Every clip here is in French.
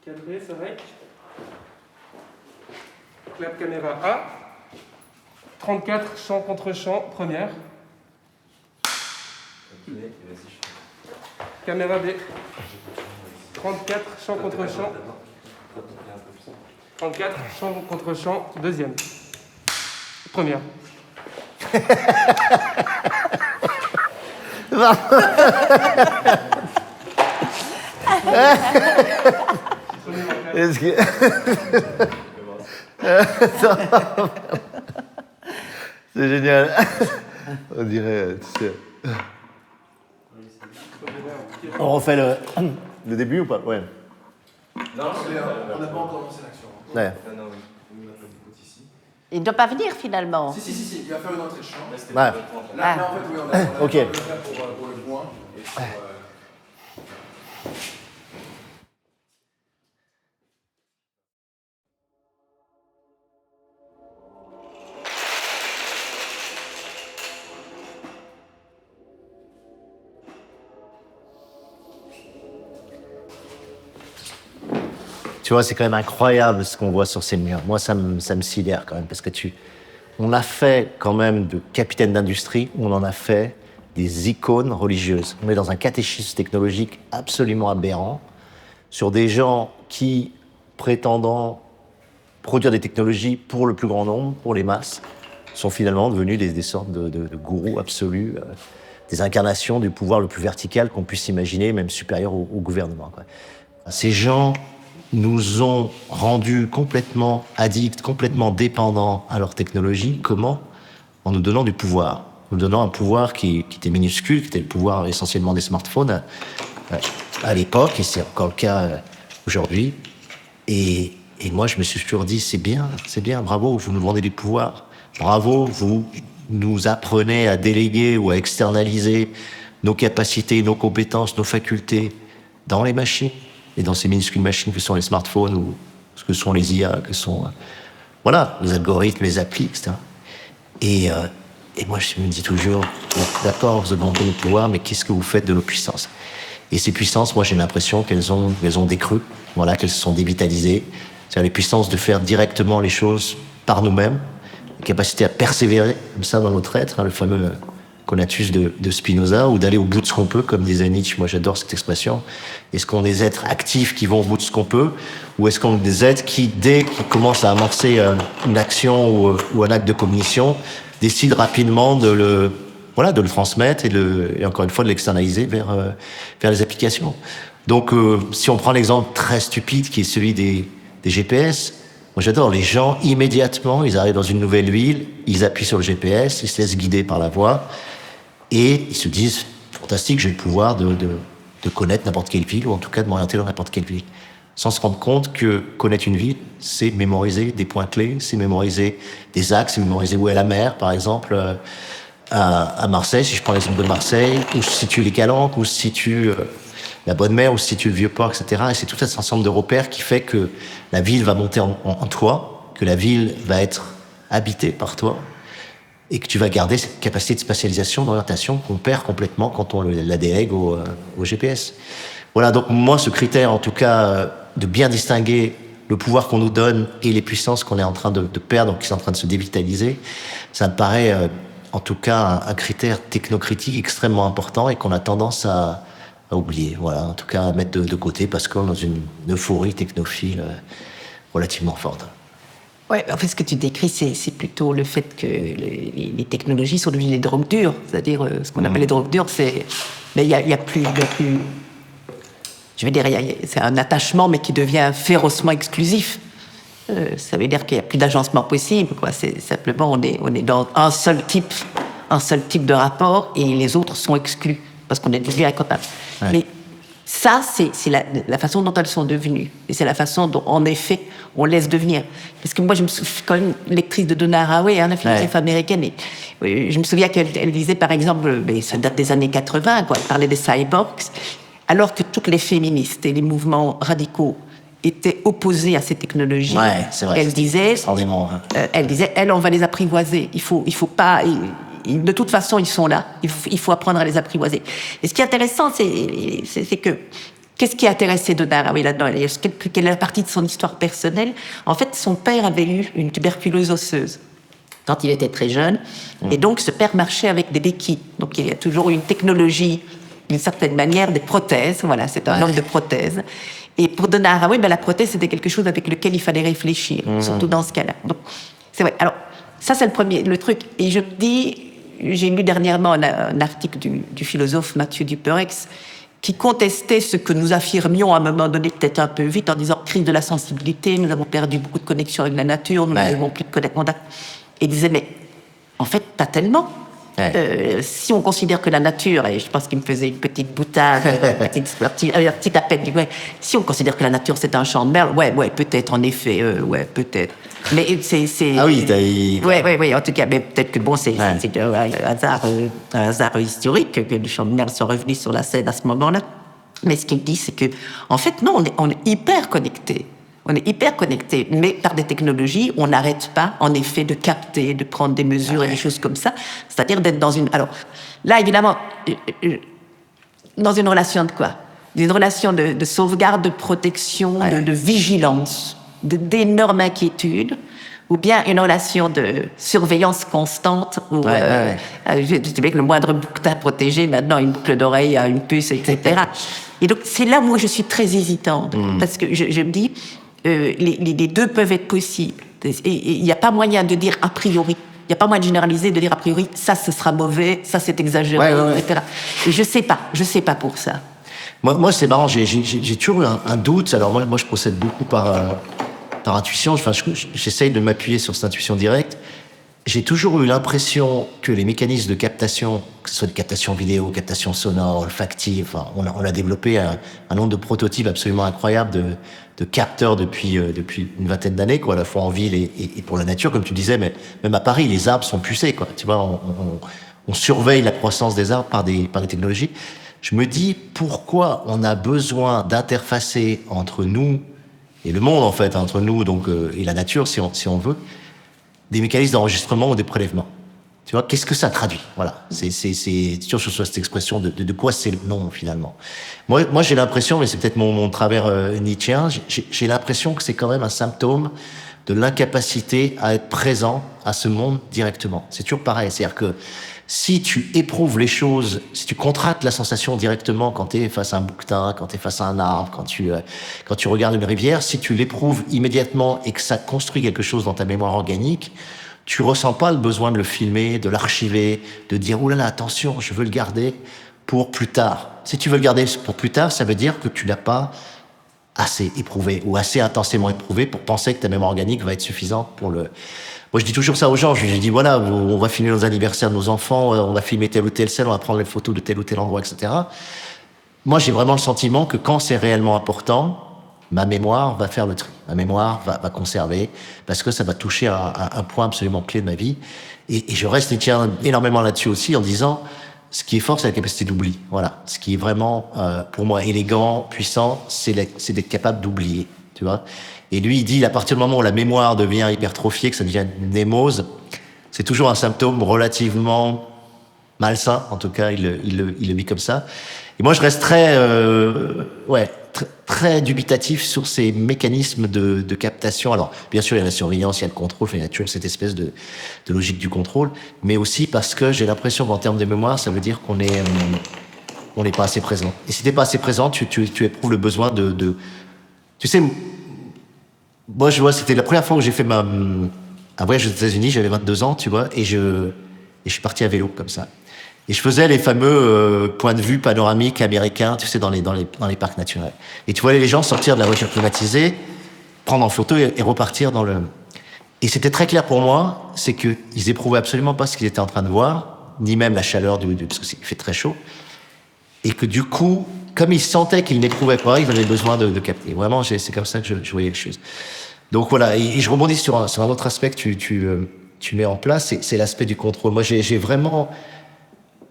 Cadré, c'est vrai. Clap caméra A. 34 champ contre champ, première. Caméra B. 34 champ contre champ. 34 champ contre champ, deuxième. Première. Est-ce que... C'est génial. On dirait, tu sais... On refait le début ou pas? Ouais. Non, on n'a pas encore lancé l'action. Ouais. Non, oui. On a pas de côte ici. Il ne doit pas venir finalement. Si, il va faire une entrée de champ. Ouais. Là, en fait, oui, on a Ok. le faire pour le point. Et pour, Tu vois, c'est quand même incroyable ce qu'on voit sur ces murs. Moi, ça me sidère quand même, parce que on a fait quand même de capitaine d'industrie, on en a fait des icônes religieuses. On est dans un catéchisme technologique absolument aberrant, sur des gens qui, prétendant produire des technologies pour le plus grand nombre, pour les masses, sont finalement devenus des sortes de gourous absolus, des incarnations du pouvoir le plus vertical qu'on puisse imaginer, même supérieur au gouvernement, quoi. Ces gens nous ont rendus complètement addicts, complètement dépendants à leur technologie. Comment? En nous donnant du pouvoir. En nous donnant un pouvoir qui était minuscule, qui était le pouvoir essentiellement des smartphones à l'époque, et c'est encore le cas aujourd'hui. Et moi, je me suis toujours dit, c'est bien, bravo, vous nous vendez du pouvoir. Bravo, vous nous apprenez à déléguer ou à externaliser nos capacités, nos compétences, nos facultés dans les machines. Et dans ces minuscules machines que sont les smartphones ou ce que sont les IA, que sont voilà, les algorithmes, les applis, etc. Et moi, je me dis toujours, d'accord, vous demandez le pouvoir, mais qu'est-ce que vous faites de nos puissances? Et ces puissances, moi, j'ai l'impression qu'elles ont décru, voilà, qu'elles se sont dévitalisées. C'est-à-dire les puissances de faire directement les choses par nous-mêmes, la capacité à persévérer, comme ça, dans notre être, hein, le fameux conatus de Spinoza, ou d'aller au bout de ce qu'on peut, comme disait Nietzsche. Moi, j'adore cette expression. Est-ce qu'on est des êtres actifs qui vont au bout de ce qu'on peut, ou est-ce qu'on est des êtres qui, dès qu'ils commencent à amorcer une action ou un acte de cognition, décident rapidement de le transmettre et encore une fois de l'externaliser vers les applications. Donc, si on prend l'exemple très stupide qui est celui des GPS, moi j'adore, les gens immédiatement, ils arrivent dans une nouvelle ville, ils appuient sur le GPS, ils se laissent guider par la voix, et ils se disent, fantastique, j'ai le pouvoir de connaître n'importe quelle ville, ou en tout cas de m'orienter dans n'importe quelle ville. Sans se rendre compte que connaître une ville, c'est mémoriser des points clés, c'est mémoriser des axes, c'est mémoriser où est la mer, par exemple, à Marseille, si je prends l'exemple de Marseille, où se situent les Calanques, où se situe la Bonne Mère, où se situe le Vieux-Port, etc. Et c'est tout cet ensemble de repères qui fait que la ville va monter en toi, que la ville va être habitée par toi, et que tu vas garder cette capacité de spatialisation, d'orientation qu'on perd complètement quand on la délègue au GPS. Voilà, donc moi, ce critère, en tout cas, de bien distinguer le pouvoir qu'on nous donne et les puissances qu'on est en train de perdre, qui sont en train de se dévitaliser, ça me paraît, en tout cas, un critère technocritique extrêmement important et qu'on a tendance à oublier. Voilà, en tout cas, à mettre de côté parce qu'on est dans une euphorie technophile relativement forte. Oui, en fait, ce que tu décris, c'est plutôt le fait que les technologies sont devenues des drogues dures. C'est-à-dire, ce qu'on appelle les drogues dures, c'est... Mais il y a plus... Je veux dire, c'est un attachement, mais qui devient férocement exclusif. Ça veut dire qu'il n'y a plus d'agencement possible, quoi. C'est simplement, on est dans un seul type de rapport, et les autres sont exclus, parce qu'on est devenu incapable. Ouais. Mais ça, c'est la façon dont elles sont devenues. Et c'est la façon dont, en effet, on laisse devenir. Parce que moi, je me souviens, quand même, lectrice de Donna Haraway, la philosophe américaine, et je me souviens qu'elle disait, par exemple, ça date des années 80, quoi, elle parlait des cyborgs, alors que toutes les féministes et les mouvements radicaux étaient opposés à ces technologies. Ouais, c'est vrai. Elle disait, on va les apprivoiser. Il faut pas... de toute façon, ils sont là. Il faut apprendre à les apprivoiser. Et ce qui est intéressant, c'est que Qu'est-ce qui a intéressé Donna Haraway là-dedans? Quelle est la partie de son histoire personnelle? En fait, son père avait eu une tuberculose osseuse quand il était très jeune. Et donc, ce père marchait avec des béquilles. Donc, il y a toujours eu une technologie, d'une certaine manière, des prothèses. Voilà, c'est un homme de prothèses. Et pour Donna Haraway, la prothèse, c'était quelque chose avec lequel il fallait réfléchir, surtout dans ce cas-là. Donc, c'est vrai. Alors, ça, c'est le truc. Et je me dis, j'ai lu dernièrement un article du philosophe Mathieu Duperex qui contestait ce que nous affirmions à un moment donné, peut-être un peu vite, en disant crise de la sensibilité, nous avons perdu beaucoup de connexion avec la nature, nous n'avons plus de contact. Et il disait, mais en fait, pas tellement. Si on considère que la nature, et je pense qu'il me faisait une petite boutade, un petit appel, si on considère que la nature c'est un champ de merle, ouais, peut-être, en effet, peut-être. Mais c'est. Ah oui, en tout cas, mais peut-être que bon, c'est un hasard historique que les champs de merle sont revenus sur la scène à ce moment-là. Mais ce qu'il dit, c'est que, en fait, non, on est hyper connectés. On est hyper connectés, mais par des technologies, on n'arrête pas, en effet, de capter, de prendre des mesures et des choses comme ça. C'est-à-dire d'être dans une... Alors, là, évidemment, dans une relation de quoi? Une relation de sauvegarde, de protection, de vigilance, d'énorme inquiétude, ou bien une relation de surveillance constante où je dirais que le moindre bouquetin protégé, maintenant une boucle d'oreille, une puce, etc. Et donc, c'est là où moi, je suis très hésitante, parce que je me dis... les deux peuvent être possibles. Et il n'y a pas moyen de dire a priori. Il n'y a pas moyen de généraliser, de dire a priori, ça, ce sera mauvais, ça, c'est exagéré, etc. Et je sais pas pour ça. Moi c'est marrant, j'ai toujours eu un doute. Alors, moi, je procède beaucoup par intuition. Enfin, j'essaye de m'appuyer sur cette intuition directe. J'ai toujours eu l'impression que les mécanismes de captation, que ce soit de captation vidéo, captation sonore, olfactive, enfin, on a développé un nombre de prototypes absolument incroyables de capteurs depuis une vingtaine d'années, quoi, à la fois en ville et pour la nature, comme tu disais, mais même à Paris, les arbres sont pucés, quoi. Tu vois, on surveille la croissance des arbres par des technologies. Je me dis, pourquoi on a besoin d'interfacer entre nous et le monde, en fait, entre nous donc et la nature, si on veut, des mécanismes d'enregistrement ou des prélèvements. Tu vois, qu'est-ce que ça traduit? Voilà. C'est toujours sur cette expression de quoi c'est le nom, finalement. Moi, j'ai l'impression, mais c'est peut-être mon travers nietzschéen, j'ai l'impression que c'est quand même un symptôme de l'incapacité à être présent à ce monde directement. C'est toujours pareil. C'est-à-dire que si tu éprouves les choses, si tu contractes la sensation directement quand tu es face à un bouquetin, quand tu es face à un arbre, quand tu regardes une rivière, si tu l'éprouves immédiatement et que ça construit quelque chose dans ta mémoire organique, tu ressens pas le besoin de le filmer, de l'archiver, de dire « Ouh là là, attention, je veux le garder pour plus tard ». Si tu veux le garder pour plus tard, ça veut dire que tu l'as pas assez éprouvé ou assez intensément éprouvé pour penser que ta mémoire organique va être suffisante pour le... Moi, je dis toujours ça aux gens. Je dis, voilà, on va filmer nos anniversaires de nos enfants, on va filmer telle ou telle scène, on va prendre les photos de tel ou tel endroit, etc. Moi, j'ai vraiment le sentiment que quand c'est réellement important, ma mémoire va faire le tri. Ma mémoire va conserver, parce que ça va toucher un point absolument clé de ma vie. Et je reste et tiens énormément là-dessus aussi, en disant, ce qui est fort, c'est la capacité d'oubli. Voilà. Ce qui est vraiment, pour moi, élégant, puissant, c'est d'être capable d'oublier. Tu vois? Et lui, il dit, à partir du moment où la mémoire devient hypertrophiée, que ça devient une némose, c'est toujours un symptôme relativement malsain. En tout cas, il le vit comme ça. Et moi, je reste très dubitatif sur ces mécanismes de captation. Alors, bien sûr, il y a la surveillance, il y a le contrôle, il y a toujours cette espèce de logique du contrôle, mais aussi parce que j'ai l'impression qu'en termes de mémoire, ça veut dire qu'on n'est pas assez présent. Et si t'es pas assez présent, tu éprouves le besoin de... Tu sais, moi, je vois, c'était la première fois où j'ai fait un voyage aux États-Unis, j'avais 22 ans, tu vois, et je suis parti à vélo, comme ça. Et je faisais les fameux points de vue panoramiques américains, tu sais, dans les parcs naturels. Et tu voyais les gens sortir de la voiture climatisée, prendre en photo et repartir dans le... Et c'était très clair pour moi, c'est qu'ils éprouvaient absolument pas ce qu'ils étaient en train de voir, ni même la chaleur parce qu'il fait très chaud. Et que du coup, comme ils sentaient qu'ils n'éprouvaient pas, ils avaient besoin de capter. Vraiment, c'est comme ça que je voyais les choses. Donc voilà, et je rebondis sur un autre aspect que tu mets en place, c'est l'aspect du contrôle. Moi, j'ai vraiment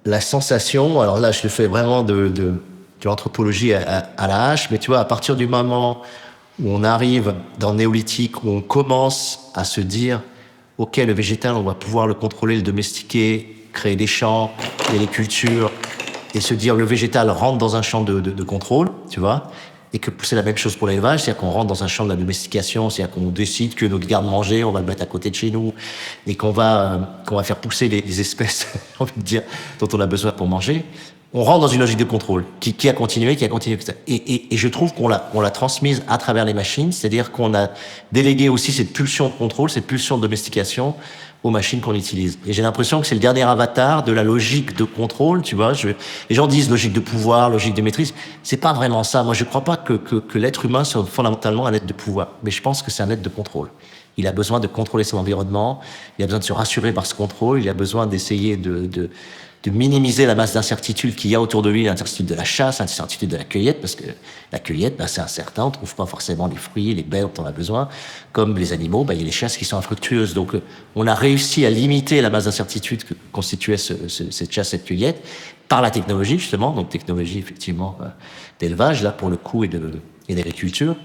la sensation, alors là, je le fais vraiment de l'anthropologie à la hache, mais tu vois, à partir du moment où on arrive dans le néolithique, où on commence à se dire, OK, le végétal, on va pouvoir le contrôler, le domestiquer, créer des champs, créer des cultures, et se dire le végétal rentre dans un champ de contrôle, tu vois, et que c'est la même chose pour l'élevage, c'est-à-dire qu'on rentre dans un champ de la domestication, c'est-à-dire qu'on décide que notre garde-manger, on va le mettre à côté de chez nous, et qu'on va faire pousser les espèces, j'ai envie de dire, dont on a besoin pour manger. On rentre dans une logique de contrôle qui a continué. Et je trouve qu'on l'a transmise à travers les machines, c'est-à-dire qu'on a délégué aussi cette pulsion de contrôle, cette pulsion de domestication aux machines qu'on utilise. Et j'ai l'impression que c'est le dernier avatar de la logique de contrôle, tu vois. Les gens disent logique de pouvoir, logique de maîtrise. C'est pas vraiment ça. Moi, je crois pas que l'être humain soit fondamentalement un être de pouvoir. Mais je pense que c'est un être de contrôle. Il a besoin de contrôler son environnement. Il a besoin de se rassurer par ce contrôle. Il a besoin d'essayer de minimiser la masse d'incertitudes qu'il y a autour de lui, l'incertitude de la chasse, l'incertitude de la cueillette, parce que la cueillette, c'est incertain, on trouve pas forcément les fruits, les baies dont on a besoin. Comme les animaux, il y a les chasses qui sont infructueuses. Donc, on a réussi à limiter la masse d'incertitudes que constituait cette chasse, cette cueillette, par la technologie, justement, donc technologie, effectivement, d'élevage, là, pour le coup, et d'agriculture.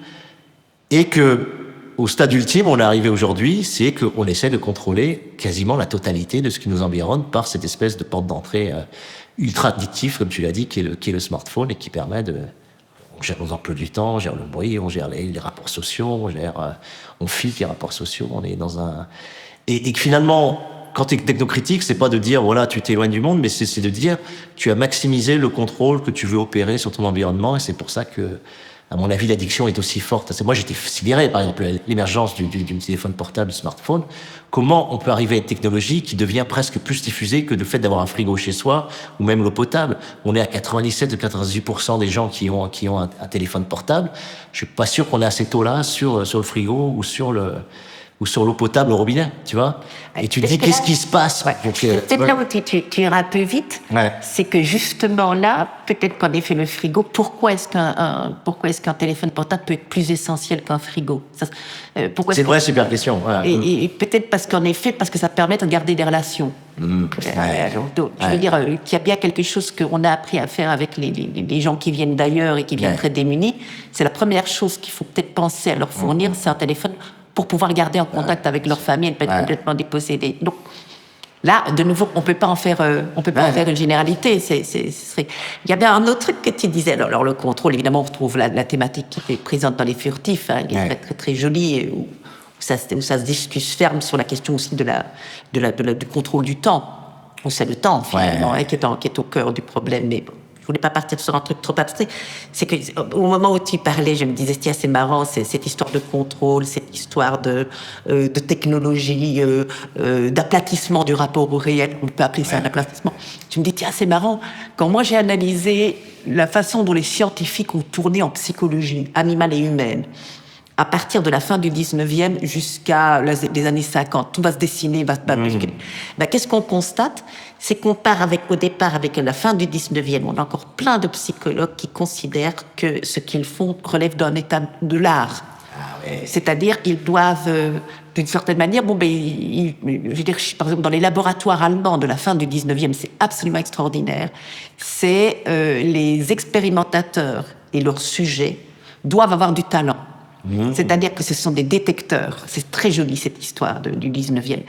Et que, au stade ultime, on est arrivé aujourd'hui, c'est qu'on essaie de contrôler quasiment la totalité de ce qui nous environne par cette espèce de porte d'entrée ultra addictive, comme tu l'as dit, qui est le smartphone et qui permet on gère nos emplois du temps, on gère le bruit, on gère les rapports sociaux, on filtre les rapports sociaux, on est dans un... Et que finalement, quand tu es technocritique, c'est pas de dire, voilà, tu t'éloignes du monde, mais c'est de dire, tu as maximisé le contrôle que tu veux opérer sur ton environnement, et c'est pour ça que, à mon avis, l'addiction est aussi forte. Moi, j'étais sidéré, par exemple, l'émergence du téléphone portable, du smartphone. Comment on peut arriver à une technologie qui devient presque plus diffusée que le fait d'avoir un frigo chez soi, ou même l'eau potable. On est à 97-98% des gens qui ont un téléphone portable. Je suis pas sûr qu'on ait assez tôt là sur le frigo ou sur l'eau potable au robinet, tu vois. Et tu te dis, qu'est-ce qui se passe? Ouais. Peut-être là où tu iras un peu vite, c'est que justement là, peut-être qu'en effet le frigo, pourquoi est-ce qu'un téléphone portable peut être plus essentiel qu'un frigo? C'est une vraie super question. Ouais. Et peut-être parce que ça permet de garder des relations. Je veux dire qu'il y a bien quelque chose qu'on a appris à faire avec les gens qui viennent d'ailleurs et qui viennent très démunis. C'est la première chose qu'il faut peut-être penser à leur fournir, c'est un téléphone pour pouvoir garder en contact avec leur famille et ne pas être complètement dépossédés. Donc là, de nouveau, on peut pas en faire une généralité. Il y a bien un autre truc que tu disais. Alors le contrôle, évidemment, on retrouve la thématique qui est présente dans Les Furtifs, qui est très très très jolie, où ça se discute ferme sur la question aussi du contrôle du temps. Où c'est le temps finalement qui est au cœur du problème. Mais bon, je voulais pas partir sur un truc trop abstrait. C'est que au moment où tu parlais, je me disais tiens, c'est marrant, cette histoire de contrôle, cette histoire de technologie, d'aplatissement du rapport au réel. On peut appeler ça un aplatissement. Tu me dis tiens, c'est marrant. Quand moi j'ai analysé la façon dont les scientifiques ont tourné en psychologie animale et humaine, à partir de la fin du 19e jusqu'à les années 50, tout va se dessiner, qu'est-ce qu'on constate? C'est qu'on part au départ avec la fin du 19e, on a encore plein de psychologues qui considèrent que ce qu'ils font relève d'un état de l'art. C'est-à-dire, ils doivent, d'une certaine manière, je veux dire, par exemple, dans les laboratoires allemands de la fin du 19e, c'est absolument extraordinaire. C'est les expérimentateurs et leurs sujets doivent avoir du talent. C'est-à-dire que ce sont des détecteurs. C'est très joli, cette histoire du 19e.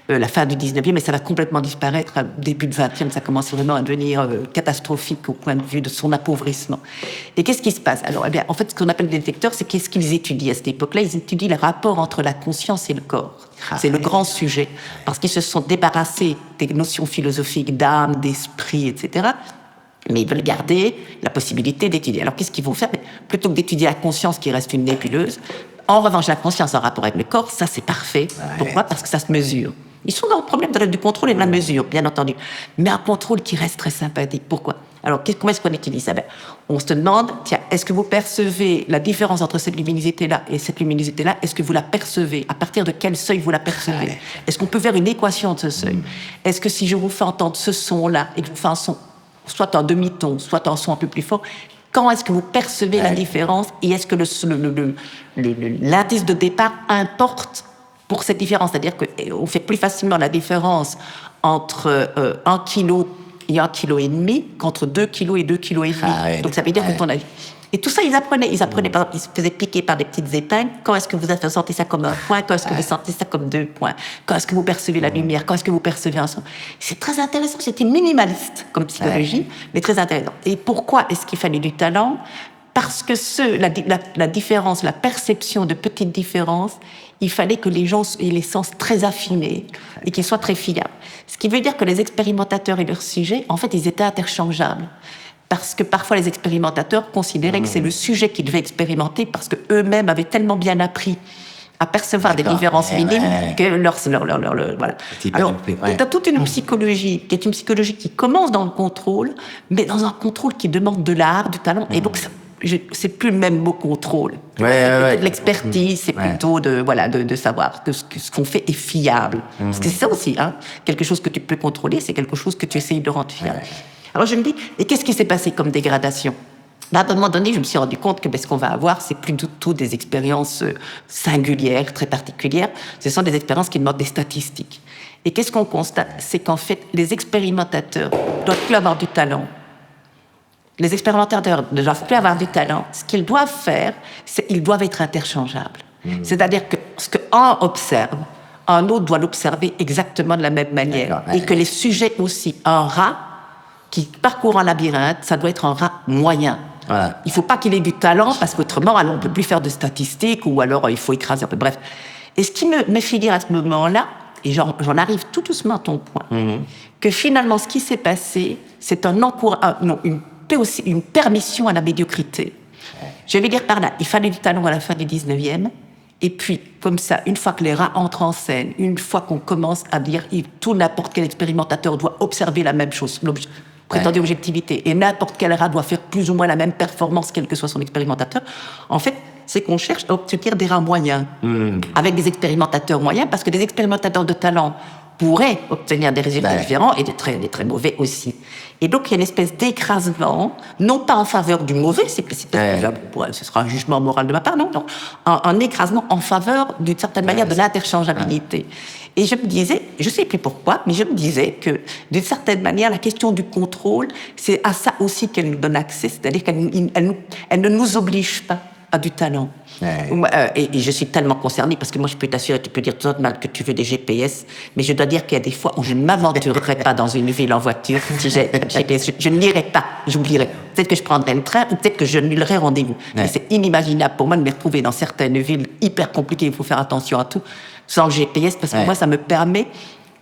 La fin du 19e, mais ça va complètement disparaître. Début du 20e, ça commence vraiment à devenir catastrophique au point de vue de son appauvrissement. Et qu'est-ce qui se passe? Alors, en fait, ce qu'on appelle des détecteurs, c'est qu'est-ce qu'ils étudient à cette époque-là? Ils étudient le rapport entre la conscience et le corps. C'est le grand sujet. Parce qu'ils se sont débarrassés des notions philosophiques d'âme, d'esprit, etc., mais ils veulent garder la possibilité d'étudier. Alors, qu'est-ce qu'ils vont faire? Plutôt que d'étudier la conscience qui reste une nébuleuse, en revanche, la conscience en rapport avec le corps, ça, c'est parfait. Pourquoi? Parce que ça se mesure. Ils sont dans le problème du contrôle et de la mesure, bien entendu. Mais un contrôle qui reste très sympathique. Pourquoi? Alors, comment est-ce qu'on étudie ça? On se demande, tiens, est-ce que vous percevez la différence entre cette luminosité-là et cette luminosité-là? Est-ce que vous la percevez? À partir de quel seuil vous la percevez? Est-ce qu'on peut faire une équation de ce seuil? Est-ce que si je vous fais entendre ce son-là et que je vous fais un son soit en demi-ton, soit en son un peu plus fort, quand est-ce que vous percevez la différence et est-ce que l'indice de départ importe pour cette différence? C'est-à-dire qu'on fait plus facilement la différence entre 1 kilo et 1,5 kg qu'entre 2 kilos et 2,5 kg. Donc ça veut dire que ton avis. Et tout ça, ils apprenaient, par exemple, ils se faisaient piquer par des petites épingles. Quand est-ce que vous sentez ça comme un point? Quand est-ce que vous sentez ça comme 2 points? Quand est-ce que vous percevez la lumière? Quand est-ce que vous percevez un son? C'est très intéressant. C'était minimaliste comme psychologie, mais très intéressant. Et pourquoi est-ce qu'il fallait du talent? parce que la différence, la perception de petites différences, il fallait que les gens aient les sens très affinés et qu'ils soient très fiables. Ce qui veut dire que les expérimentateurs et leurs sujets, en fait, ils étaient interchangeables. Parce que parfois, les expérimentateurs considéraient que c'est le sujet qu'ils devaient expérimenter parce qu'eux-mêmes avaient tellement bien appris à percevoir des différences minimes que voilà. Alors, tu as toute une psychologie qui est une psychologie qui commence dans le contrôle, mais dans un contrôle qui demande de l'art, du talent, et donc c'est plus le même mot contrôle. C'est de l'expertise, c'est plutôt de savoir que ce qu'on fait est fiable. Parce que c'est ça aussi, hein, quelque chose que tu peux contrôler, c'est quelque chose que tu essayes de rendre fiable. Alors je me dis, et qu'est-ce qui s'est passé comme dégradation ? À un moment donné, je me suis rendu compte que ce qu'on va avoir, c'est plus du tout des expériences singulières, très particulières. Ce sont des expériences qui demandent des statistiques. Et qu'est-ce qu'on constate ? C'est qu'en fait, les expérimentateurs doivent plus avoir du talent. Les expérimentateurs ne doivent plus avoir du talent. Ce qu'ils doivent faire, c'est qu'ils doivent être interchangeables. C'est-à-dire que ce qu'un observe, un autre doit l'observer exactement de la même manière. Et que les sujets aussi, un rat qui parcourt un labyrinthe, ça doit être un rat moyen. Voilà. Il ne faut pas qu'il ait du talent, parce qu'autrement, alors, on ne peut plus faire de statistiques, ou alors il faut écraser un peu. Bref. Et ce qui me fait dire à ce moment-là, et j'en arrive tout doucement à ton point, que finalement, ce qui s'est passé, c'est une permission à la médiocrité. Je vais dire par là, il fallait du talent à la fin du 19e, et puis, comme ça, une fois que les rats entrent en scène, une fois qu'on commence à dire tout n'importe quel expérimentateur doit observer la même chose, prétendue objectivité, et n'importe quel rat doit faire plus ou moins la même performance, quel que soit son expérimentateur, en fait, c'est qu'on cherche à obtenir des rats moyens, avec des expérimentateurs moyens, parce que des expérimentateurs de talent pourraient obtenir des résultats différents, et des très mauvais aussi. Et donc, il y a une espèce d'écrasement, non pas en faveur du mauvais, ce sera un jugement moral de ma part, non, un écrasement en faveur, d'une certaine manière, de l'interchangeabilité. Et je me disais, je ne sais plus pourquoi, mais je me disais que, d'une certaine manière, la question du contrôle, c'est à ça aussi qu'elle nous donne accès, c'est-à-dire qu'elle ne nous oblige pas à du talent. Et je suis tellement concernée, parce que moi, je peux t'assurer, tu peux dire tout mal que tu veux des GPS, mais je dois dire qu'il y a des fois où je ne m'aventurerai pas dans une ville en voiture si j'ai GPS. Je ne l'irai pas, j'oublierai. Peut-être que je prendrai le train, ou peut-être que je annulerai rendez-vous. Mais c'est inimaginable pour moi de me retrouver dans certaines villes hyper compliquées, il faut faire attention à tout, sans le GPS, parce que moi, ça me permet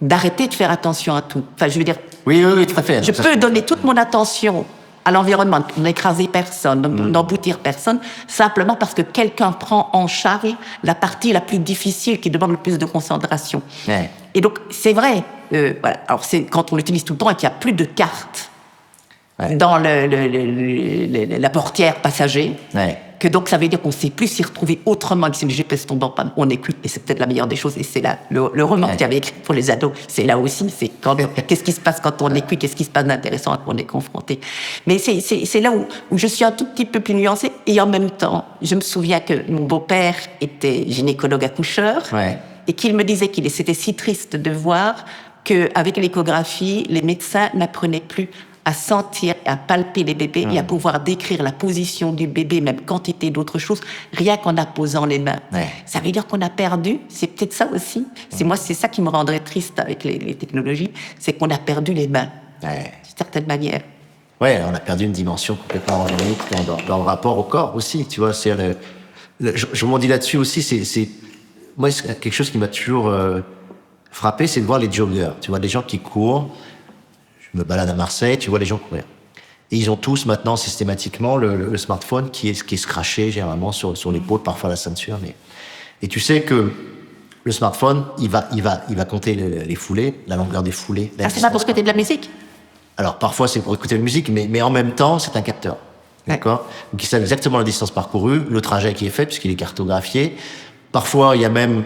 d'arrêter de faire attention à tout. Enfin, je veux dire... Oui, tout à fait. Je peux donner toute mon attention à l'environnement, n'écraser personne, n'emboutir personne, simplement parce que quelqu'un prend en charge la partie la plus difficile, qui demande le plus de concentration. Et donc, c'est vrai, voilà. Alors, c'est quand on l'utilise tout le temps et qu'il n'y a plus de cartes dans la portière passager, que donc ça veut dire qu'on ne sait plus s'y retrouver autrement que si le GPS tombe en panne, on est cuit, et c'est peut-être la meilleure des choses, et c'est là, le roman que tu avais écrit pour les ados, c'est là aussi, c'est qu'est-ce qui se passe quand on est cuit, qu'est-ce qui se passe d'intéressant quand on est confronté. Mais c'est là où je suis un tout petit peu plus nuancée, et en même temps, je me souviens que mon beau-père était gynécologue accoucheur, et qu'il me disait qu'il c'était si triste de voir qu'avec l'échographie, les médecins n'apprenaient plus à sentir, à palper les bébés et à pouvoir décrire la position du bébé, même quantité d'autres choses, rien qu'en apposant les mains. Ça veut dire qu'on a perdu, c'est peut-être ça aussi. C'est ça qui me rendrait triste avec les technologies, c'est qu'on a perdu les mains, d'une certaine manière. Oui, on a perdu une dimension complètement organique dans le rapport au corps aussi, tu vois. Je m'en dis là-dessus aussi, moi, c'est quelque chose qui m'a toujours frappé, c'est de voir les joggers, tu vois, des gens qui courent. Je me balade à Marseille, tu vois les gens courir. Et ils ont tous maintenant systématiquement le smartphone qui est scratché généralement sur l'épaule, parfois la ceinture. Et tu sais que le smartphone, il va compter les foulées, la longueur des foulées. C'est pas pour écouter de la musique ? Alors parfois c'est pour écouter de la musique, mais en même temps c'est un capteur. D'accord ? Donc il sait exactement la distance parcourue, le trajet qui est fait puisqu'il est cartographié. Parfois il y a même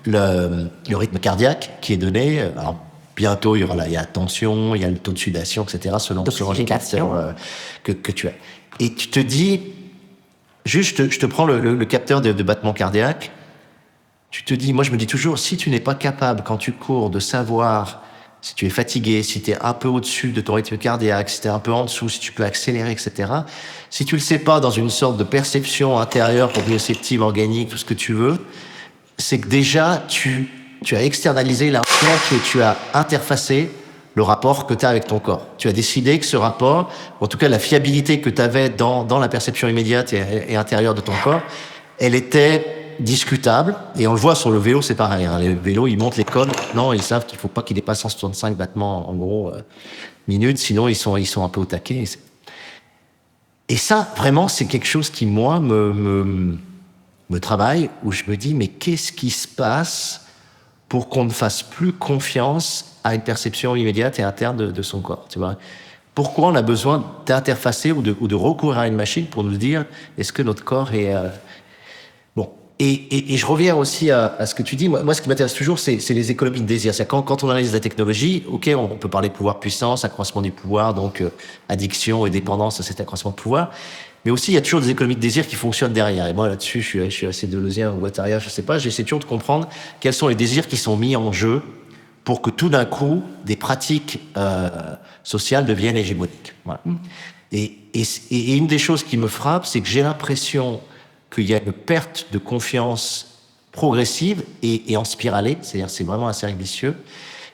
le rythme cardiaque qui est donné. Alors, bientôt, il y a la tension, il y a le taux de sudation, etc., selon les capteurs que tu as. Et tu te dis, juste, je te prends le capteur de battement cardiaque, tu te dis, moi je me dis toujours, si tu n'es pas capable, quand tu cours, de savoir si tu es fatigué, si tu es un peu au-dessus de ton rythme cardiaque, si tu es un peu en dessous, si tu peux accélérer, etc., si tu le sais pas dans une sorte de perception intérieure, proprioceptive, organique, tout ce que tu veux, c'est que déjà, tu as externalisé l'info que tu as interfacé le rapport que tu as avec ton corps. Tu as décidé que ce rapport, en tout cas la fiabilité que tu avais dans la perception immédiate et intérieure de ton corps, elle était discutable. Et on le voit sur le vélo, c'est pareil. Hein. Les vélos, ils montent les codes. Non, ils savent qu'il faut pas qu'il dépasse 165 battements, en gros, minutes. Sinon, ils sont un peu au taquet. Et ça, vraiment, c'est quelque chose qui, moi, me travaille, où je me dis, mais qu'est-ce qui se passe pour qu'on ne fasse plus confiance à une perception immédiate et interne de son corps, tu vois. Pourquoi on a besoin d'interfacer ou de recourir à une machine pour nous dire est-ce que notre corps est... Bon. Et je reviens aussi à ce que tu dis. Moi, ce qui m'intéresse toujours, c'est les économies de désir. C'est quand on analyse la technologie, ok, on peut parler de pouvoir-puissance, accroissement du pouvoir, donc addiction et dépendance à cet accroissement de pouvoir. Mais aussi, il y a toujours des économies de désir qui fonctionnent derrière. Et moi, là-dessus, je suis assez deleuzien ou guattardien, je sais pas. J'essaie toujours de comprendre quels sont les désirs qui sont mis en jeu pour que tout d'un coup, des pratiques sociales deviennent hégémoniques. Voilà. Et une des choses qui me frappe, c'est que j'ai l'impression qu'il y a une perte de confiance progressive et en spiralée, c'est-à-dire c'est vraiment un cercle vicieux,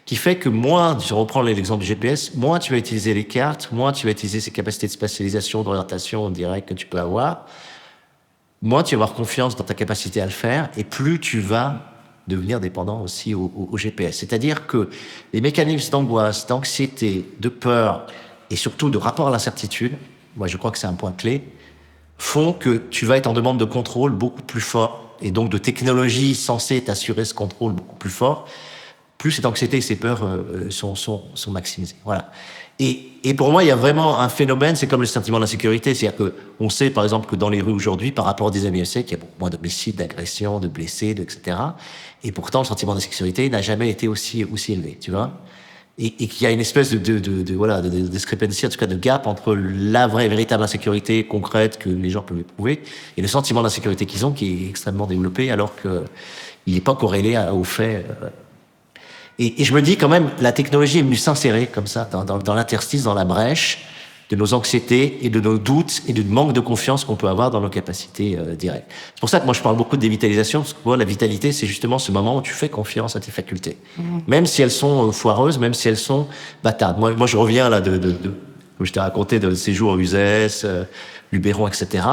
qui fait que moins, je reprends l'exemple du GPS, moins tu vas utiliser les cartes, moins tu vas utiliser ces capacités de spatialisation, d'orientation directe que tu peux avoir, moins tu vas avoir confiance dans ta capacité à le faire, et plus tu vas devenir dépendant aussi au GPS. C'est-à-dire que les mécanismes d'angoisse, d'anxiété, de peur, et surtout de rapport à l'incertitude, moi je crois que c'est un point clé, font que tu vas être en demande de contrôle beaucoup plus fort, et donc de technologies censées t'assurer ce contrôle beaucoup plus fort, plus cette anxiété et ces peurs sont maximisées. Voilà. Et pour moi, il y a vraiment un phénomène, c'est comme le sentiment d'insécurité, c'est-à-dire que on sait, par exemple, que dans les rues aujourd'hui, par rapport à des années passées, qu'il y a beaucoup moins d'homicides, d'agressions, de blessés, etc. Et pourtant, le sentiment d'insécurité n'a jamais été aussi élevé, tu vois. Et qu'il y a une espèce de discrepancy, en tout cas de gap entre la vraie, véritable insécurité concrète que les gens peuvent éprouver et le sentiment d'insécurité qu'ils ont, qui est extrêmement développé, alors que il n'est pas corrélé aux faits. Et je me dis quand même, la technologie est venue s'insérer comme ça dans l'interstice, dans la brèche de nos anxiétés et de nos doutes et du manque de confiance qu'on peut avoir dans nos capacités directes. C'est pour ça que moi je parle beaucoup de dévitalisation, parce que moi la vitalité c'est justement ce moment où tu fais confiance à tes facultés. Même si elles sont foireuses, même si elles sont bâtardes. Moi je reviens là comme je t'ai raconté, de séjours au USS, Luberon, etc.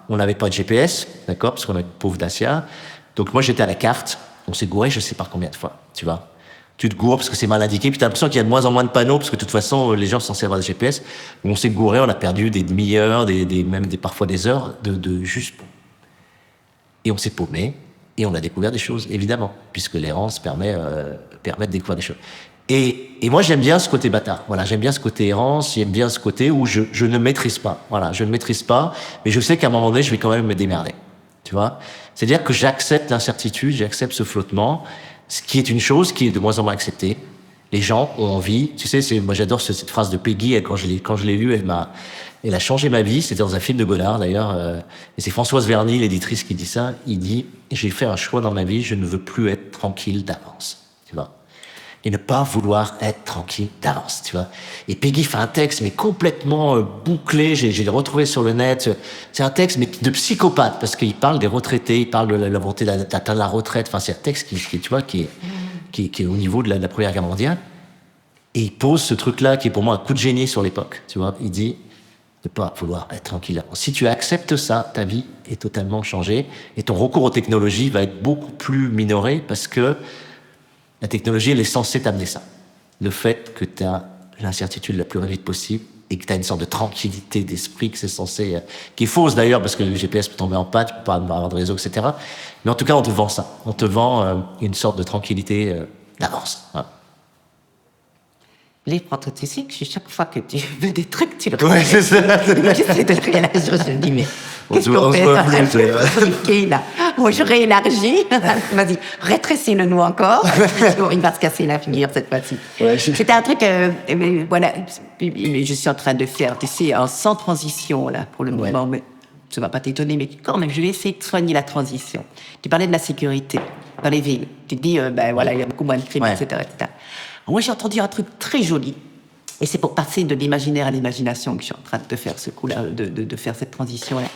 On n'avait pas de GPS, d'accord, parce qu'on a une pauvre Dacia. Donc moi j'étais à la carte, on s'est gouré je sais pas combien de fois, tu vois. Tu te gourres parce que c'est mal indiqué, puis t'as l'impression qu'il y a de moins en moins de panneaux, parce que de toute façon, les gens sont censés avoir des GPS. On s'est gouré, on a perdu des demi-heures, parfois des heures de juste. Et on s'est paumé, et on a découvert des choses, évidemment, puisque l'errance permet de découvrir des choses. Et moi, j'aime bien ce côté bâtard. Voilà, j'aime bien ce côté errance, j'aime bien ce côté où je ne maîtrise pas. Voilà, je ne maîtrise pas, mais je sais qu'à un moment donné, je vais quand même me démerder. Tu vois? C'est-à-dire que j'accepte l'incertitude, j'accepte ce flottement, ce qui est une chose qui est de moins en moins acceptée. Les gens ont envie, tu sais, moi j'adore cette phrase de Peggy, quand je l'ai lue, elle a changé ma vie, c'était dans un film de Godard d'ailleurs, et c'est Françoise Verny, l'éditrice, qui dit ça, il dit « J'ai fait un choix dans ma vie, je ne veux plus être tranquille d'avance. » Tu vois? Et ne pas vouloir être tranquille d'avance, tu vois. Et Peggy fait un texte, mais complètement bouclé, j'ai retrouvé sur le net, c'est un texte, mais de psychopathe, parce qu'il parle des retraités, il parle de la volonté d'atteindre la retraite, enfin c'est un texte qui est au niveau de la Première Guerre mondiale, et il pose ce truc-là, qui est pour moi un coup de génie sur l'époque, tu vois. Il dit, ne pas vouloir être tranquille d'avance. Si tu acceptes ça, ta vie est totalement changée, et ton recours aux technologies va être beaucoup plus minoré, parce que la technologie, elle est censée t'amener ça. Le fait que tu as l'incertitude la plus réduite possible et que tu as une sorte de tranquillité d'esprit que c'est censé... qui est fausse d'ailleurs, parce que le GPS peut tomber en panne, tu peux pas avoir de réseau, etc. Mais en tout cas, on te vend ça. On te vend une sorte de tranquillité d'avance. Voilà. Les prototypes, chaque fois que tu veux des trucs, tu le Ouais, c'est ça. J'essaie de réagir, je me dis, mais On se voit plus, là. Bon, je réélargis. Vas-y, rétrécis-le-nous encore. Il va se casser la figure cette fois-ci. Ouais, C'était un truc, voilà, je suis en train de faire, tu sais, sans transition, là, pour le moment. Mais ça va pas t'étonner, mais quand même, je vais essayer de soigner la transition. Tu parlais de la sécurité dans les villes. Tu te dis, ben voilà, il y a beaucoup moins de crimes, etc., etc. Moi, j'ai entendu un truc très joli Et c'est pour passer de l'imaginaire à l'imagination que je suis en train de faire ce coup-là, de faire cette transition-là.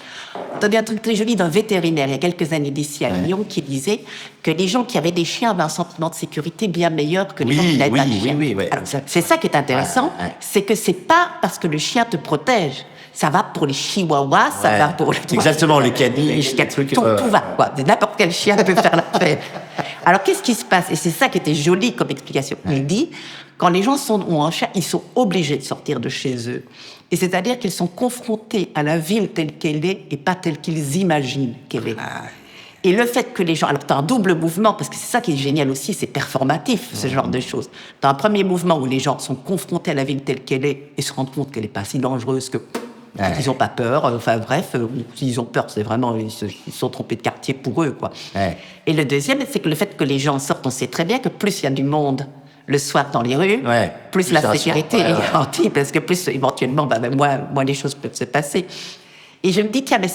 Attendez, un truc très joli d'un vétérinaire, il y a quelques années d'ici à Lyon, qui disait que les gens qui avaient des chiens avaient un sentiment de sécurité bien meilleur que les gens qui n'avaient pas de chiens. Ouais. Alors, c'est ça qui est intéressant, c'est que c'est pas parce que le chien te protège. Ça va pour les chihuahuas, ça va pour... Exactement, les caniches, les trucs... Tout va, quoi. N'importe quel chien peut faire l'affaire. Alors, qu'est-ce qui se passe? Et c'est ça qui était joli comme explication. Il dit, quand les gens ont un chien, ils sont obligés de sortir de chez eux. Et c'est-à-dire qu'ils sont confrontés à la ville telle qu'elle est et pas telle qu'ils imaginent qu'elle est. Et le fait que les gens... Alors, tu as un double mouvement, parce que c'est ça qui est génial aussi, c'est performatif, ce genre de choses. Tu as un premier mouvement où les gens sont confrontés à la ville telle qu'elle est et se rendent compte qu'elle n'est pas si dangereuse que... Ils n'ont pas peur, enfin bref, s'ils ont peur, c'est vraiment, ils se sont trompés de quartier pour eux, quoi. Et le deuxième, c'est que le fait que les gens sortent, on sait très bien que plus il y a du monde le soir dans les rues, plus la sécurité est garantie, parce que plus éventuellement, moins les choses peuvent se passer. Et je me dis, tiens, mais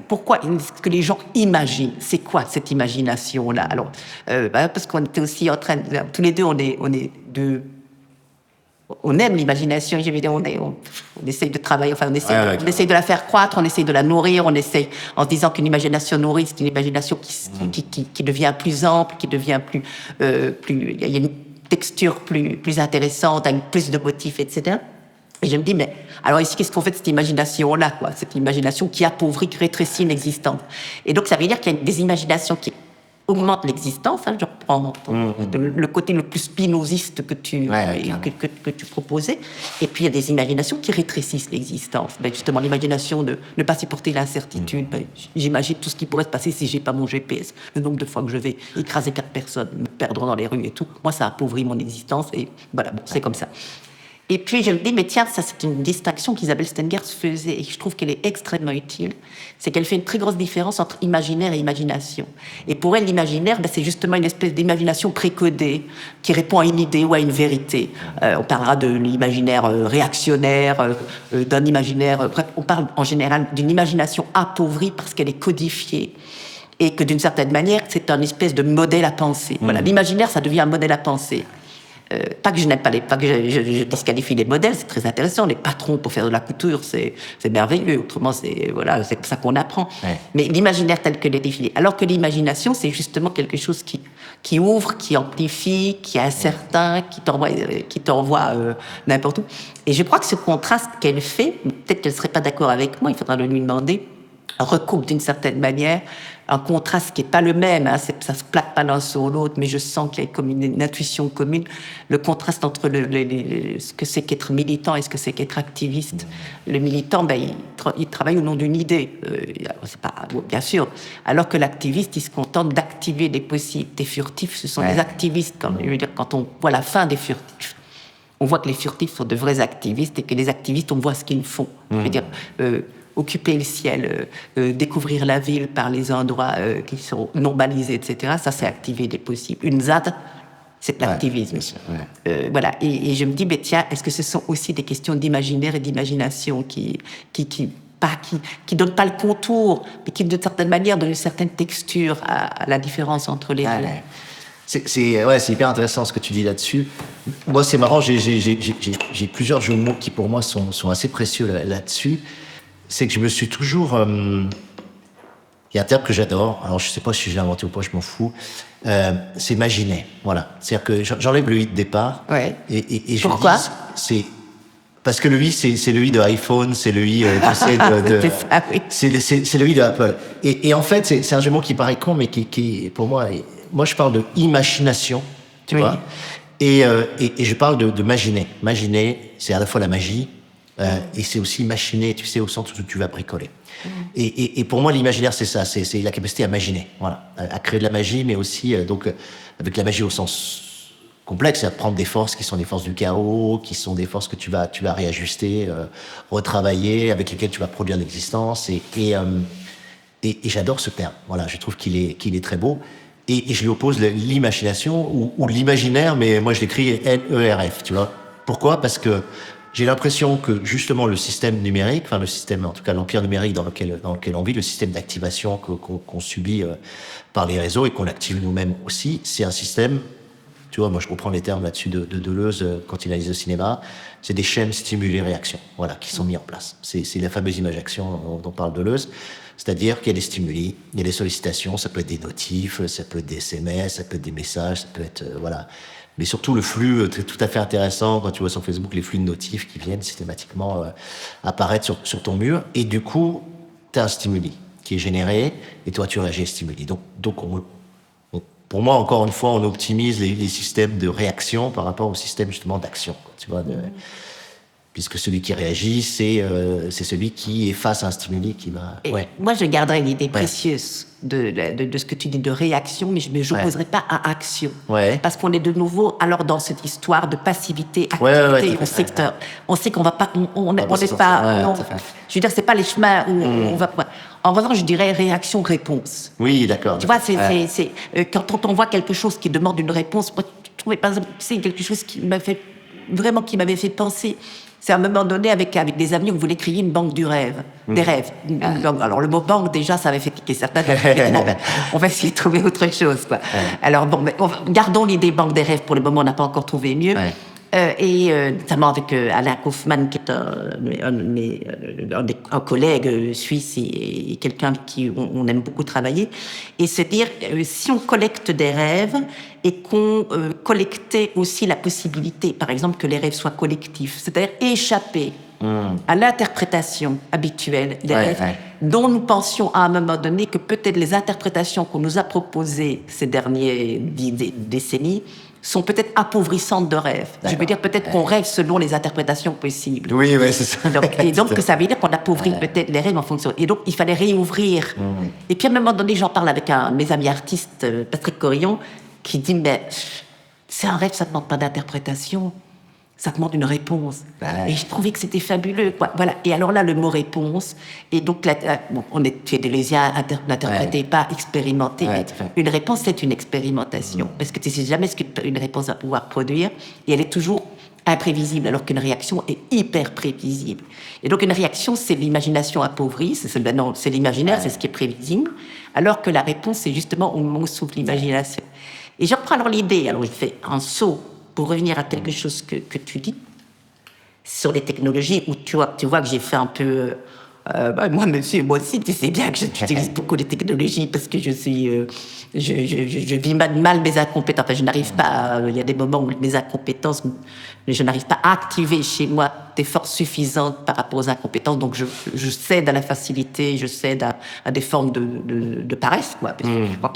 pourquoi est-ce que les gens imaginent? C'est quoi cette imagination-là? Alors, parce qu'on était aussi en train, tous les deux, on aime l'imagination, je veux dire, on essaye de travailler, enfin, on essaye de la faire croître, on essaye de la nourrir, on essaye, en se disant qu'une imagination nourrie, c'est une imagination qui devient plus ample, qui devient il y a une texture plus intéressante, avec plus de motifs, etc. Et je me dis, mais alors ici, qu'est-ce qu'on fait de cette imagination-là, quoi? Cette imagination qui appauvrit, qui rétrécit l'existence. Et donc, ça veut dire qu'il y a des imaginations qui augmente l'existence, hein, je reprends le côté le plus spinoziste que tu proposais, et puis il y a des imaginations qui rétrécissent l'existence. Justement, l'imagination de ne pas supporter l'incertitude, j'imagine tout ce qui pourrait se passer si j'ai pas mon GPS, le nombre de fois que je vais écraser 4 personnes, me perdre dans les rues et tout, moi ça appauvrit mon existence, et voilà, bon, c'est comme ça. Et puis je me dis, mais tiens, ça c'est une distinction qu'Isabelle Stengers faisait, et je trouve qu'elle est extrêmement utile, c'est qu'elle fait une très grosse différence entre imaginaire et imagination. Et pour elle, l'imaginaire, c'est justement une espèce d'imagination précodée, qui répond à une idée ou à une vérité. On parlera de l'imaginaire réactionnaire, d'un imaginaire... bref, on parle en général d'une imagination appauvrie parce qu'elle est codifiée. Et que d'une certaine manière, c'est un espèce de modèle à penser. Voilà, l'imaginaire, ça devient un modèle à penser. Pas que je n'aime pas pas que je disqualifie les modèles, c'est très intéressant. Les patrons pour faire de la couture, c'est merveilleux. Autrement, c'est comme ça qu'on apprend. Mais l'imaginaire tel que l'est défini. Alors que l'imagination, c'est justement quelque chose qui ouvre, qui amplifie, qui est incertain, qui t'envoie n'importe où. Et je crois que ce contraste qu'elle fait, peut-être qu'elle ne serait pas d'accord avec moi, il faudra le lui demander, recoupe d'une certaine manière un contraste qui n'est pas le même, hein, ça se plaque pas l'un sur l'autre, mais je sens qu'il y a comme une intuition commune, le contraste entre ce que c'est qu'être militant et ce que c'est qu'être activiste. Le militant, il travaille au nom d'une idée, c'est pas, bien sûr, alors que l'activiste, il se contente d'activer les possibilités furtifs, ce sont des activistes, je veux dire, quand on voit la fin des furtifs, on voit que les furtifs sont de vrais activistes et que les activistes, on voit ce qu'ils font. Je veux dire, occuper le ciel, découvrir la ville par les endroits qui sont non balisés, etc. Ça, c'est activer des possibles. Une ZAD, c'est l'activisme. Voilà. Et je me dis, mais tiens, est-ce que ce sont aussi des questions d'imaginaire et d'imagination qui donnent pas le contour, mais qui, d'une certaine manière, donnent une certaine texture à la différence entre les deux. C'est hyper intéressant ce que tu dis là-dessus. Moi, c'est marrant, j'ai plusieurs jeux de mots qui, pour moi, sont assez précieux là-dessus. C'est que je me suis toujours... Il y a un terme que j'adore, alors je sais pas si je l'ai inventé ou pas, je m'en fous, c'est imaginer, voilà. C'est-à-dire que j'enlève le i de départ, et je Pourquoi? C'est parce que le i, c'est le i de iPhone, c'est le i c'est le i de Apple. Et en fait, c'est un jeu de mots qui paraît con, mais qui pour moi, je parle de imagination, tu vois, et je parle de imaginer. Imaginer, c'est à la fois la magie, et c'est aussi imaginer, tu sais, au sens où tu vas bricoler. Et pour moi, l'imaginaire, c'est ça, c'est la capacité à imaginer, voilà, à créer de la magie, mais aussi, donc, avec la magie au sens complexe, à prendre des forces qui sont des forces du chaos, qui sont des forces que tu vas réajuster, retravailler, avec lesquelles tu vas produire l'existence, et j'adore ce terme, voilà, je trouve qu'il est très beau, et je lui oppose l'imagination, ou l'imaginaire, mais moi je l'écris N-E-R-F, tu vois. Pourquoi? Parce que j'ai l'impression que justement le système numérique, enfin le système, en tout cas l'empire numérique dans lequel on vit, le système d'activation qu'on subit par les réseaux et qu'on active nous-mêmes aussi, c'est un système Tu vois, moi, je reprends les termes là-dessus de Deleuze quand il analyse le cinéma. C'est des schèmes stimuli-réaction, voilà, qui sont mis en place. C'est la fameuse image-action dont parle Deleuze. C'est-à-dire qu'il y a des stimuli, il y a des sollicitations, ça peut être des notifs, ça peut être des SMS, ça peut être des messages, ça peut être, voilà. Mais surtout le flux, tout à fait intéressant, quand tu vois sur Facebook les flux de notifs qui viennent systématiquement apparaître sur ton mur. Et du coup, tu as un stimuli qui est généré, et toi, tu réagis au stimuli. Donc pour moi, encore une fois, on optimise les systèmes de réaction par rapport au système justement d'action, tu vois, puisque celui qui réagit, c'est celui qui est face à un stimuli qui va... Et Ouais. moi, je garderais l'idée précieuse de ce que tu dis de réaction, mais je ne m'opposerai pas à action. Ouais. Parce qu'on est de nouveau alors dans cette histoire de passivité, activité. Ouais, On sait on sait qu'on va pas, on n'est bah, c'est pas, ça. Ouais, non, tout à fait. je veux dire, c'est pas les chemins où on va. En revanche, je dirais réaction-réponse. Oui, d'accord. Tu vois, c'est quand on voit quelque chose qui demande une réponse. Moi, je trouvais par exemple, c'est quelque chose qui m'avait fait penser. C'est à un moment donné, avec des amis, on voulait créer une banque du rêve, des rêves. Alors, le mot banque, déjà, ça avait fait cliquer certains. On va essayer de trouver autre chose, quoi. Alors, bon, mais gardons l'idée banque des rêves. Pour le moment, on n'a pas encore trouvé mieux. Notamment avec Alain Kaufmann, qui est un collègue suisse et quelqu'un avec qui on aime beaucoup travailler. Et se dire, si on collecte des rêves et qu'on collectait aussi la possibilité, par exemple, que les rêves soient collectifs, c'est-à-dire échapper à l'interprétation habituelle des rêves, dont nous pensions à un moment donné que peut-être les interprétations qu'on nous a proposées ces dernières décennies sont peut-être appauvrissantes de rêves. Je veux dire, peut-être qu'on rêve selon les interprétations possibles. Oui, c'est ça. Donc, ça veut dire qu'on appauvrit peut-être les rêves en fonction. Et donc, il fallait réouvrir. Et puis, à un moment donné, j'en parle avec un de mes amis artistes, Patrick Corillon, qui dit, mais c'est un rêve, ça ne demande pas d'interprétation. Ça demande une réponse. Et je trouvais que c'était fabuleux, quoi. Voilà. Et alors là, le mot réponse, et donc, on est Deleuzien, n'interprété, pas expérimenté. Mais une réponse, c'est une expérimentation. Parce que tu sais jamais ce qu'une réponse va pouvoir produire. Et elle est toujours imprévisible, alors qu'une réaction est hyper prévisible. Et donc, une réaction, c'est l'imagination appauvrie. C'est l'imaginaire, c'est ce qui est prévisible. Alors que la réponse, c'est justement au moment où s'ouvre l'imagination. Et je reprends alors l'idée. Alors, je fais un saut pour revenir à quelque chose que tu dis sur les technologies, où tu vois que j'ai fait un peu... moi aussi, tu sais bien que j'utilise beaucoup les technologies parce que je vis mal mes incompétences. Enfin, je n'arrive pas... Il y a des moments où mes incompétences... Je n'arrive pas à activer chez moi des forces suffisantes par rapport aux incompétences. Donc, je cède à la facilité, je cède à des formes de paresse, quoi. Parce que je crois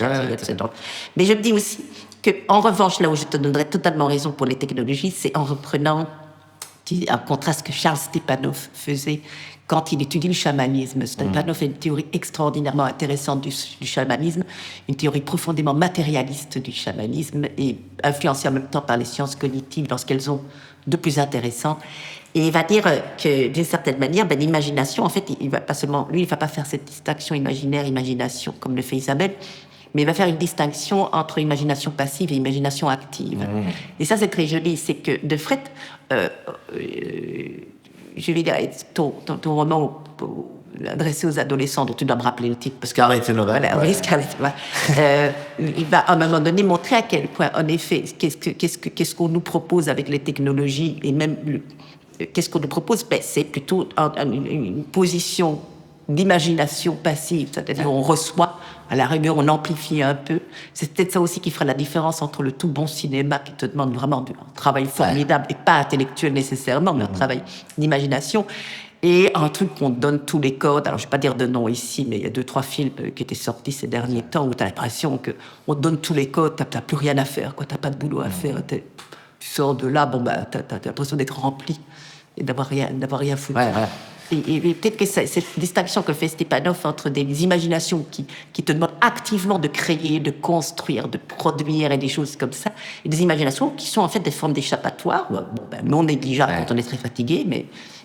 mais je me dis aussi qu'en revanche, là où je te donnerais totalement raison pour les technologies, c'est en reprenant un contraste que Charles Stepanov faisait quand il étudie le chamanisme. Stepanov a une théorie extraordinairement intéressante du chamanisme, une théorie profondément matérialiste du chamanisme et influencée en même temps par les sciences cognitives lorsqu'elles ont de plus intéressant. Et il va dire que, d'une certaine manière, l'imagination, en fait, il va pas seulement, lui, il va pas faire cette distinction imaginaire-imagination comme le fait Isabelle, mais il va faire une distinction entre imagination passive et imagination active. Et ça, c'est très joli. C'est que, de fait, je vais dire, ton roman adressé aux adolescents, dont tu dois me rappeler le titre, parce que... Scarlet Nova. Voilà, oui, Scarlet Nova. Il va, à un moment donné, montrer à quel point, en effet, qu'est-ce qu'on nous propose avec les technologies, et même, qu'est-ce qu'on nous propose, c'est plutôt une position d'imagination passive, c'est-à-dire qu'on reçoit, à la rigueur, on amplifie un peu. C'est peut-être ça aussi qui fera la différence entre le tout bon cinéma qui te demande vraiment un travail formidable et pas intellectuel nécessairement, mais un travail d'imagination, et un truc qu'on donne tous les codes. Alors, je vais pas dire de nom ici, mais il y a 2-3 films qui étaient sortis ces derniers temps où tu as l'impression qu'on te donne tous les codes, t'as plus rien à faire, quoi, t'as pas de boulot à faire, tu sors de là, t'as l'impression d'être rempli et d'avoir rien foutu. Et peut-être que cette distinction que fait Stepanov entre des imaginations qui te demandent activement de créer, de construire, de produire et des choses comme ça, et des imaginations qui sont en fait des formes d'échappatoire, non négligeables quand on est très fatigué,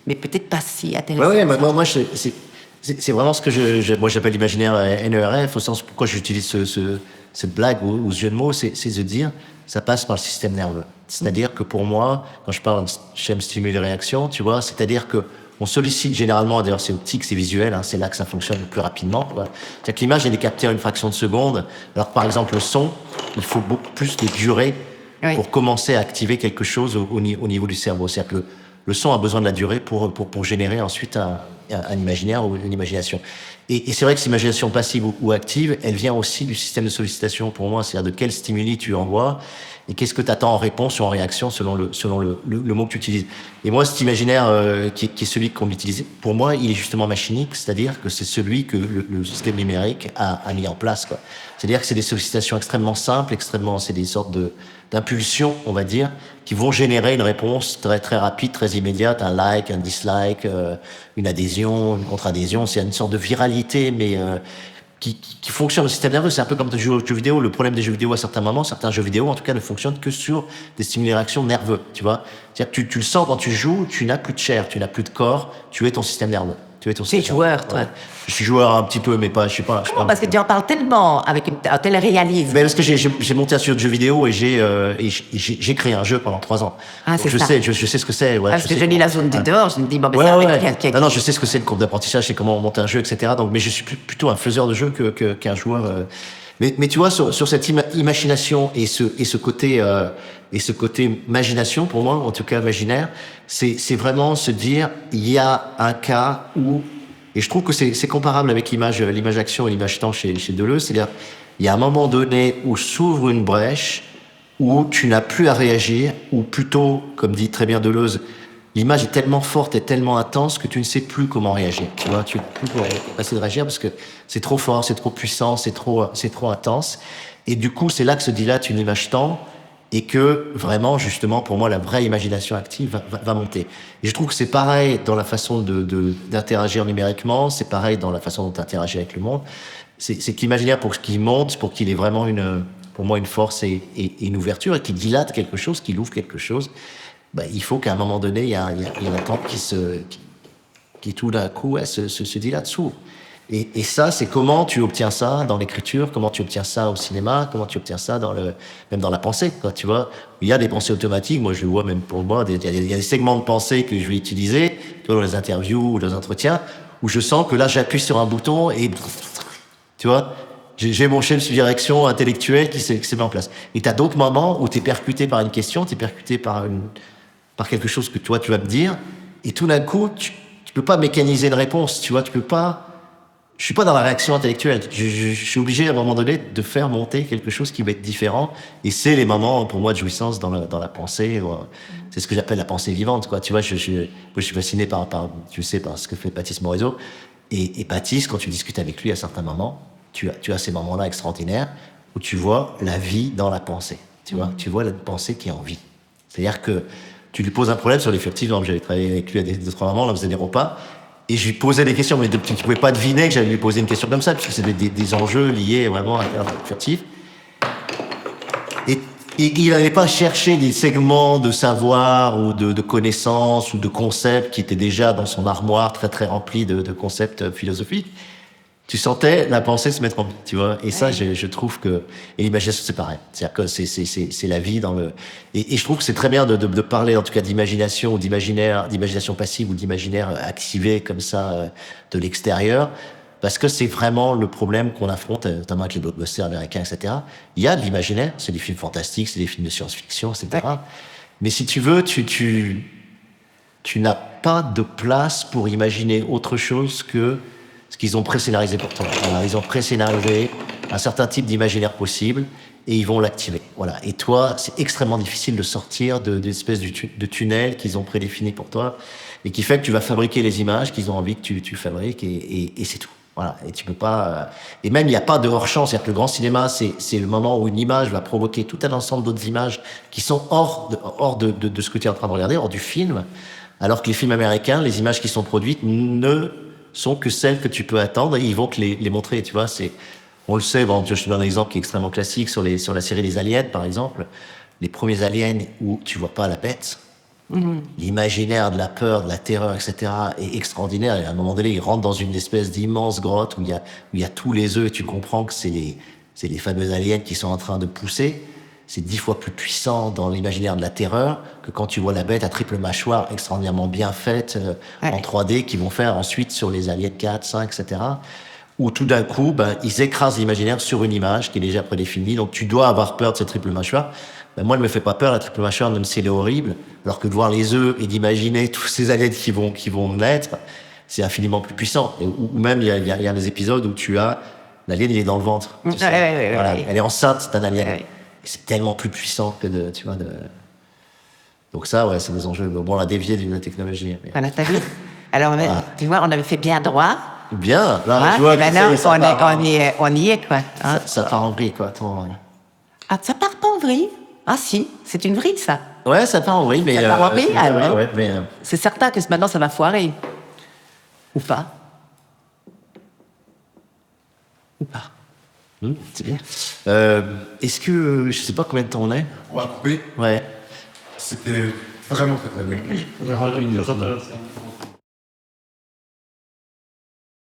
mais peut-être pas si intéressantes. Moi, c'est vraiment ce que moi j'appelle l'imaginaire NERF, au sens pourquoi j'utilise cette blague ou ce jeu de mots, c'est de dire ça passe par le système nerveux. C'est-à-dire que pour moi, quand je parle de schème stimule-réaction, tu vois, c'est-à-dire que on sollicite généralement, d'ailleurs c'est optique, c'est visuel, c'est là que ça fonctionne le plus rapidement. C'est-à-dire que l'image elle est captée en une fraction de seconde, alors que par exemple le son, il faut beaucoup plus de durée Oui. pour commencer à activer quelque chose au niveau du cerveau. C'est-à-dire que le son a besoin de la durée pour générer ensuite un imaginaire ou une imagination. Et c'est vrai que cette imagination passive ou active, elle vient aussi du système de sollicitation pour moi, c'est-à-dire de quel stimuli tu envoies et qu'est-ce que tu attends en réponse ou en réaction selon le mot que tu utilises. Et moi, cet imaginaire qui est celui qu'on utilise, pour moi, il est justement machinique, c'est-à-dire que c'est celui que le système numérique a mis en place, quoi. C'est-à-dire que c'est des sollicitations extrêmement simples, c'est des sortes d'impulsions, on va dire, qui vont générer une réponse très très rapide, très immédiate, un like, un dislike, une adhésion, une contre-adhésion. C'est une sorte de viralité, mais qui fonctionne au système nerveux. C'est un peu comme tu joues aux jeux vidéo. Le problème des jeux vidéo à certains moments, certains jeux vidéo en tout cas ne fonctionnent que sur des stimulations nerveux, tu vois. C'est-à-dire que tu le sens quand tu joues, tu n'as plus de chair, tu n'as plus de corps, tu es ton système nerveux. Tu es ton Tu es système joueur, nerveux. toi. Ouais. Je suis joueur un petit peu, mais pas, je suis pas. Non, parce que tu en parles tellement, avec un tel réalisme. Mais parce que j'ai monté un studio de jeux vidéo et j'ai créé un jeu pendant 3 ans. Ah, Donc c'est je ça. sais ce que c'est. Ouais, Parce que je lis la zone du dehors, je me dis, bon, ben, Ouais, c'est un ouais, mec ouais. qui a- Non, je sais ce que c'est le cours d'apprentissage, c'est comment on monte un jeu, etc. Donc, mais je suis plutôt un faiseur de jeu qu'un joueur. Mais tu vois, sur cette imagination et ce côté imagination, pour moi, en tout cas imaginaire, c'est vraiment se dire, il y a un cas où, et je trouve que c'est comparable avec l'image action et l'image temps chez Deleuze, c'est-à-dire, il y a un moment donné où s'ouvre une brèche, où tu n'as plus à réagir, ou plutôt, comme dit très bien Deleuze, l'image est tellement forte et tellement intense que tu ne sais plus comment réagir. Tu vois, tu ne sais plus comment passer de réagir parce que c'est trop fort, c'est trop puissant, c'est trop intense. Et du coup, c'est là que se dilate une image temps et que vraiment, justement, pour moi, la vraie imagination active va monter. Et je trouve que c'est pareil dans la façon d'interagir numériquement, c'est pareil dans la façon dont tu interagis avec le monde. C'est que l'imaginaire, pour qu'il monte, pour qu'il ait vraiment pour moi, une force et une ouverture et qu'il dilate quelque chose, qu'il ouvre quelque chose, bah, il faut qu'à un moment donné, il y a un temps qui tout d'un coup se dilate, s'ouvre. Et ça, c'est comment tu obtiens ça dans l'écriture, comment tu obtiens ça au cinéma, comment tu obtiens ça même dans la pensée, quoi, tu vois. Il y a des pensées automatiques, moi je le vois même pour moi, il y a des segments de pensée que je vais utiliser, tu vois, dans les interviews ou dans les entretiens, où je sens que là, j'appuie sur un bouton et, tu vois, j'ai mon chef de direction intellectuelle qui s'est mis en place. Et t'as d'autres moments où t'es percuté par une question, t'es percuté par quelque chose que toi, tu vas me dire, et tout d'un coup, tu peux pas mécaniser une réponse, tu vois, tu peux pas. Je suis pas dans la réaction intellectuelle. Je suis obligé à un moment donné de faire monter quelque chose qui va être différent. Et c'est les moments pour moi de jouissance dans la pensée. C'est ce que j'appelle la pensée vivante, quoi. Tu vois, je suis fasciné par ce que fait Baptiste Morisot. Et Baptiste, quand tu discutes avec lui à certains moments, tu as ces moments-là extraordinaires où tu vois la vie dans la pensée. Tu vois, tu vois la pensée qui est en vie. C'est-à-dire que tu lui poses un problème sur l'effectif. J'avais travaillé avec lui à d'autres moments, là, on faisait des repas. Et je lui posais des questions, mais tu ne pouvais pas deviner que j'allais lui poser une question comme ça, puisque c'était des enjeux liés vraiment à l'art furtif. Et il n'allait pas chercher des segments de savoir ou de connaissances ou de concepts qui étaient déjà dans son armoire très très remplie de concepts philosophiques. Tu sentais la pensée se mettre en vie, tu vois. Et ça, je trouve que... Et l'imagination, c'est pareil. C'est-à-dire que c'est la vie dans le... Et je trouve que c'est très bien de parler, en tout cas, d'imagination ou d'imagination passive ou d'imaginaire activé comme ça de l'extérieur, parce que c'est vraiment le problème qu'on affronte, notamment avec les blockbusters américains, etc. Il y a de l'imaginaire, c'est des films fantastiques, c'est des films de science-fiction, etc. Ouais. Mais si tu veux, tu n'as pas de place pour imaginer autre chose que ce qu'ils ont pré-scénarisé pour toi. Voilà, ils ont pré-scénarisé un certain type d'imaginaire possible et ils vont l'activer. Voilà. Et toi, c'est extrêmement difficile de sortir de l'espèce de tunnel qu'ils ont prédéfini pour toi et qui fait que tu vas fabriquer les images qu'ils ont envie que tu fabriques et c'est tout. Voilà. Et tu peux pas. Et même il n'y a pas de hors-champ. C'est-à-dire que le grand cinéma, c'est le moment où une image va provoquer tout un ensemble d'autres images qui sont hors de ce que tu es en train de regarder, hors du film. Alors que les films américains, les images qui sont produites ne sont que celles que tu peux attendre et ils vont te les montrer, tu vois. On le sait, bon, je te donne un exemple qui est extrêmement classique sur la série des Aliens, par exemple. Les premiers Aliens où tu vois pas la bête, l'imaginaire de la peur, de la terreur, etc. est extraordinaire. Et à un moment donné, ils rentrent dans une espèce d'immense grotte où il y a tous les œufs et tu comprends que c'est les fameux aliens qui sont en train de pousser. C'est 10 fois plus puissant dans l'imaginaire de la terreur que quand tu vois la bête à triple mâchoire extraordinairement bien faite en 3D qui vont faire ensuite sur les aliens 4, 5, etc. Où tout d'un coup, ils écrasent l'imaginaire sur une image qui est déjà prédéfinie. Donc tu dois avoir peur de cette triple mâchoire. Ben, moi, elle me fait pas peur, la triple mâchoire, même si elle est horrible. Alors que de voir les œufs et d'imaginer tous ces aliens qui vont naître, c'est infiniment plus puissant. Ou même, il y a des épisodes où tu as l'alien, il est dans le ventre. Tu sais. Voilà, elle est enceinte d'un alien. Ouais. Et c'est tellement plus puissant que tu vois, Donc ça, ouais, c'est des enjeux. Bon, on a dévié d'une technologie. Mais... Voilà, t'as vu? Alors, tu vois, on avait fait bien droit. Bien. Là, Hein, tu vois, et maintenant, ça part- on y est, quoi. Hein. ça part en vrille, quoi. Attends. Ah, ça part pas en vrille? Ah si, c'est une vrille, ça. Ouais, ça part en vrille, mais... Ça part en vrille? Ah ouais. ouais, mais... C'est certain que maintenant, ça va foirer. Ou pas? Ou pas? c'est bien. Est-ce que... je sais pas combien de temps on est. On va couper. Ouais. C'était vraiment très très bien.